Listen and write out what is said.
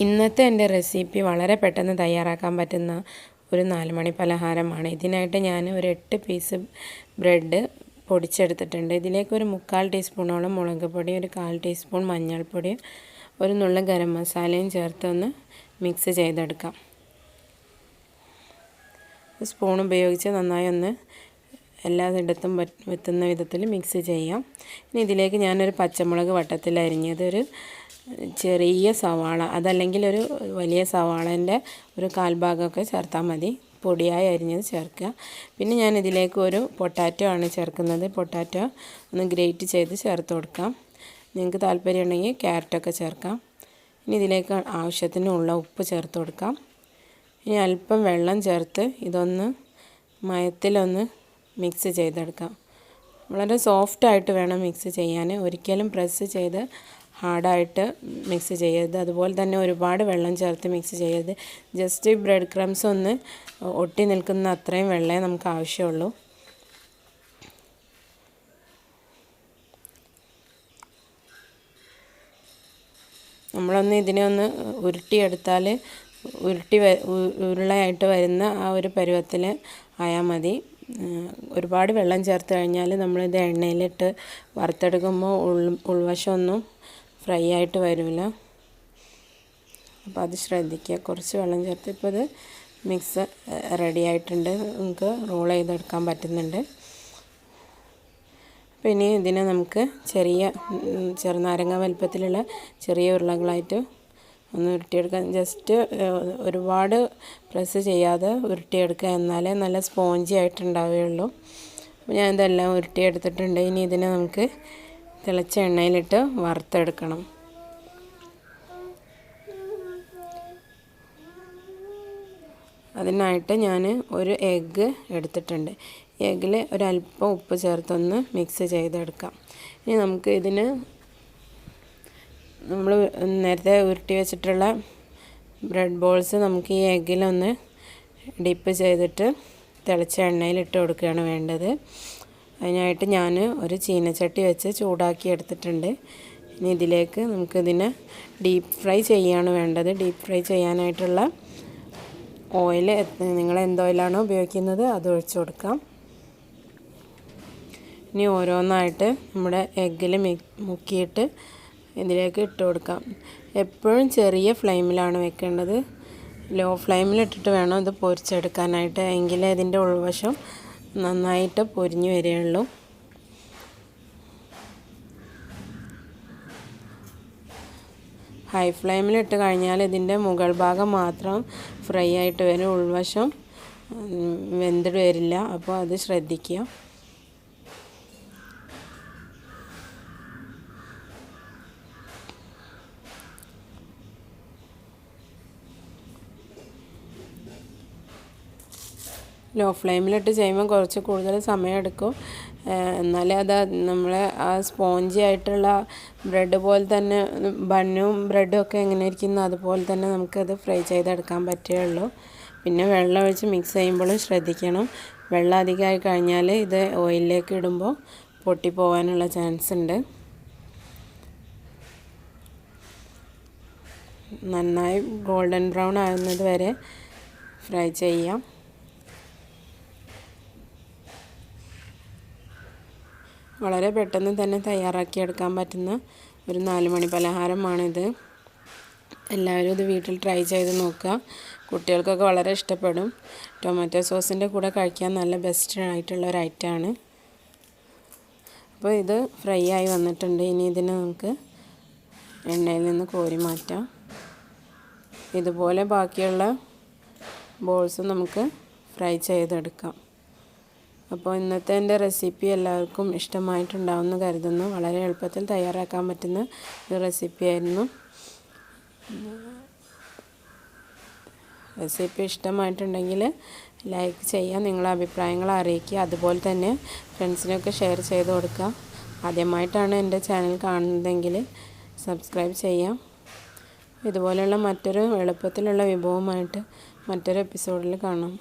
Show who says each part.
Speaker 1: ഇന്നത്തെ എൻ്റെ റെസിപ്പി വളരെ പെട്ടെന്ന് തയ്യാറാക്കാൻ പറ്റുന്ന ഒരു 4 മണി പലഹാരമാണ്. ഇതിനായിട്ട് ഞാൻ ഒരു 8 പീസ് ബ്രെഡ് പൊടിച്ചെടുത്തിട്ടുണ്ട്. ഇതിലേക്ക് ഒരു 3/4 ടീസ്പൂണോളം മുളക് പൊടി, ഒരു 1/4 ടീസ്പൂൺ മഞ്ഞൾപ്പൊടി, ഒരു നുള്ള് ഗരം മസാലയും ചേർത്തൊന്ന് മിക്സ് ചെയ്തെടുക്കാം. സ്പൂൺ ഉപയോഗിച്ച് നന്നായി ഒന്ന് എല്ലായിടത്തും എത്തുന്ന വിധത്തിൽ മിക്സ് ചെയ്യാം. ഇനി ഇതിലേക്ക് ഞാനൊരു പച്ചമുളക് വട്ടത്തിൽ അരിഞ്ഞത്, ഒരു ചെറിയ സവാള, അതല്ലെങ്കിൽ ഒരു വലിയ സവാളേൻ്റെ ഒരു 1/4 ഭാഗമൊക്കെ ചേർത്താൽ മതി, പൊടിയായി അരിഞ്ഞത് ചേർക്കുക. പിന്നെ ഞാൻ ഇതിലേക്ക് ഒരു പൊട്ടാറ്റോ ആണ് ചേർക്കുന്നത്. പൊട്ടാറ്റോ ഒന്ന് ഗ്രേറ്റ് ചെയ്ത് ചേർത്ത് കൊടുക്കാം. നിങ്ങൾക്ക് താല്പര്യം ഉണ്ടെങ്കിൽ ക്യാരറ്റൊക്കെ ചേർക്കാം. ഇനി ഇതിലേക്ക് ആവശ്യത്തിനുള്ള ഉപ്പ് ചേർത്ത് കൊടുക്കാം. ഇനി അല്പം വെള്ളം ചേർത്ത് ഇതൊന്ന് മയത്തിലൊന്ന് മിക്സ് ചെയ്തെടുക്കാം. വളരെ സോഫ്റ്റായിട്ട് വേണം മിക്സ് ചെയ്യാൻ. ഒരിക്കലും പ്രസ് ചെയ്ത് ഹാർഡായിട്ട് മിക്സ് ചെയ്യരുത്. അതുപോലെ തന്നെ ഒരുപാട് വെള്ളം ചേർത്ത് മിക്സ് ചെയ്യരുത്. ജസ്റ്റ് ബ്രെഡ് ക്രംസ് ഒന്ന് ഒട്ടി നിൽക്കുന്ന അത്രയും വെള്ളമേ നമുക്ക് ആവശ്യമുള്ളൂ. നമ്മളൊന്ന് ഇതിനെ ഒന്ന് ഉരുട്ടിയെടുത്താൽ ഉരുളയായിട്ട് വരുന്ന ആ ഒരു പരുവത്തിൽ ആയാൽ മതി. ഒരുപാട് വെള്ളം ചേർത്ത് കഴിഞ്ഞാൽ നമ്മളിത് എണ്ണയിലിട്ട് വറുത്തെടുക്കുമ്പോൾ ഉൾവശമൊന്നും ഫ്രൈ ആയിട്ട് വരില്ല. അപ്പോൾ അത് ശ്രദ്ധിക്കുക. കുറച്ച് വെള്ളം ചേർത്ത് ഇപ്പോൾ ഇത് മിക്സ് റെഡി ആയിട്ടുണ്ട്. നമുക്ക് റോൾ ചെയ്തെടുക്കാൻ പറ്റുന്നുണ്ട്. അപ്പോൾ ഇനി ഇതിനെ നമുക്ക് ചെറുനാരങ്ങ വലുപ്പത്തിലുള്ള ചെറിയ ഉരുളകളായിട്ട് ഒന്ന് ഉരുട്ടിയെടുക്കാം. ജസ്റ്റ് ഒരുപാട് പ്രസ് ചെയ്യാതെ ഉരുട്ടിയെടുക്കുക, എന്നാലേ നല്ല സ്പോഞ്ചി ആയിട്ടുണ്ടാവുകയുള്ളൂ. അപ്പോൾ ഞാൻ ഇതെല്ലാം ഉരുട്ടിയെടുത്തിട്ടുണ്ട്. ഇനി ഇതിനെ നമുക്ക് തിളച്ച എണ്ണയിലിട്ട് വറുത്തെടുക്കണം. അതിനായിട്ട് ഞാൻ ഒരു എഗ്ഗ് എടുത്തിട്ടുണ്ട്. എഗ്ഗിൽ ഒരല്പം ഉപ്പ് ചേർത്തൊന്ന് മിക്സ് ചെയ്തെടുക്കാം. ഇനി നമുക്ക് ഇതിന് നമ്മൾ നേരത്തെ ഉരുട്ടി വെച്ചിട്ടുള്ള ബ്രെഡ് ബോൾസ് നമുക്ക് ഈ എഗ്ഗിലൊന്ന് ഡിപ്പ് ചെയ്തിട്ട് തിളച്ച എണ്ണയിലിട്ട് കൊടുക്കുകയാണ് വേണ്ടത്. അതിനായിട്ട് ഞാൻ ഒരു ചീനച്ചട്ടി വെച്ച് ചൂടാക്കി എടുത്തിട്ടുണ്ട്. ഇനി ഇതിലേക്ക് നമുക്കിതിനെ ഡീപ്പ് ഫ്രൈ ചെയ്യുകയാണ് വേണ്ടത്. ഡീപ്പ് ഫ്രൈ ചെയ്യാനായിട്ടുള്ള ഓയിൽ നിങ്ങൾ എന്ത് ഓയിലാണോ ഉപയോഗിക്കുന്നത് അത് ഒഴിച്ച് കൊടുക്കാം. ഇനി ഓരോന്നായിട്ട് നമ്മുടെ എഗ്ഗിൽ മുക്കിയിട്ട് ഇതിലേക്ക് ഇട്ട് കൊടുക്കാം. എപ്പോഴും ചെറിയ ഫ്ലെയിമിലാണ് വെക്കേണ്ടത്. ലോ ഫ്ലെയിമിലിട്ടിട്ട് വേണം ഇത് പൊരിച്ചെടുക്കാനായിട്ട്, എങ്കിലേ ഇതിൻ്റെ ഉൾവശം നന്നായിട്ട് പൊരിഞ്ഞു വരികയുള്ളൂ. ഹൈ ഫ്ലെയിമിലിട്ട് കഴിഞ്ഞാൽ ഇതിൻ്റെ മുകൾ ഭാഗം മാത്രം ഫ്രൈ ആയിട്ട് വരും, ഉൾവശം വെന്തിട്ട് വരില്ല. അപ്പോൾ അത് ശ്രദ്ധിക്കുക. ലോ ഫ്ലെയിമിലിട്ട് ചെയ്യുമ്പോൾ കുറച്ച് കൂടുതൽ സമയമെടുക്കും. എന്നാലേ അത് നമ്മളെ ആ സ്പോഞ്ചി ആയിട്ടുള്ള ബ്രെഡ് പോലെ തന്നെ, ബണ്ണും ബ്രെഡും ഒക്കെ എങ്ങനെ ഇരിക്കുന്നു അതുപോലെ തന്നെ നമുക്കത് ഫ്രൈ ചെയ്തെടുക്കാൻ പറ്റുകയുള്ളൂ. പിന്നെ വെള്ളം ഒഴിച്ച് മിക്സ് ചെയ്യുമ്പോഴും ശ്രദ്ധിക്കണം. വെള്ളം അധികമായി കഴിഞ്ഞാൽ ഇത് ഓയിലിലേക്ക് ഇടുമ്പോൾ പൊട്ടിപ്പോകാനുള്ള ചാൻസ് ഉണ്ട്. നന്നായി ഗോൾഡൻ ബ്രൗൺ ആകുന്നത് വരെ ഫ്രൈ ചെയ്യാം. വളരെ പെട്ടെന്ന് തന്നെ തയ്യാറാക്കിയെടുക്കാൻ പറ്റുന്ന ഒരു 4 മണി പലഹാരമാണിത്. എല്ലാവരും ഇത് വീട്ടിൽ ട്രൈ ചെയ്ത് നോക്കുക. കുട്ടികൾക്കൊക്കെ വളരെ ഇഷ്ടപ്പെടും. ടൊമാറ്റോ സോസിൻ്റെ കൂടെ കഴിക്കാൻ നല്ല ബെസ്റ്റ് ആയിട്ടുള്ള ഒരു ഐറ്റമാണ്. അപ്പോൾ ഇത് ഫ്രൈ ആയി വന്നിട്ടുണ്ട്. ഇനി ഇതിനെ നമുക്ക് എണ്ണയിൽ നിന്ന് കോരി മാറ്റാം. ഇതുപോലെ ബാക്കിയുള്ള ബോൾസ് നമുക്ക് ഫ്രൈ ചെയ്തെടുക്കാം. അപ്പോൾ ഇന്നത്തെ എൻ്റെ റെസിപ്പി എല്ലാവർക്കും ഇഷ്ടമായിട്ടുണ്ടാവുമെന്ന് കരുതുന്നു. വളരെ എളുപ്പത്തിൽ തയ്യാറാക്കാൻ പറ്റുന്ന ഒരു റെസിപ്പിയായിരുന്നു. റെസിപ്പി ഇഷ്ടമായിട്ടുണ്ടെങ്കിൽ ലൈക്ക് ചെയ്യുക, നിങ്ങളുടെ അഭിപ്രായങ്ങൾ അറിയിക്കുക. അതുപോലെ തന്നെ ഫ്രണ്ട്സിനൊക്കെ ഷെയർ ചെയ്ത് കൊടുക്കുക. ആദ്യമായിട്ടാണ് എൻ്റെ ചാനൽ കാണുന്നതെങ്കിൽ സബ്സ്ക്രൈബ് ചെയ്യാം. ഇതുപോലെയുള്ള മറ്റൊരു എളുപ്പത്തിലുള്ള വിഭവമായിട്ട് മറ്റൊരു എപ്പിസോഡിൽ കാണാം.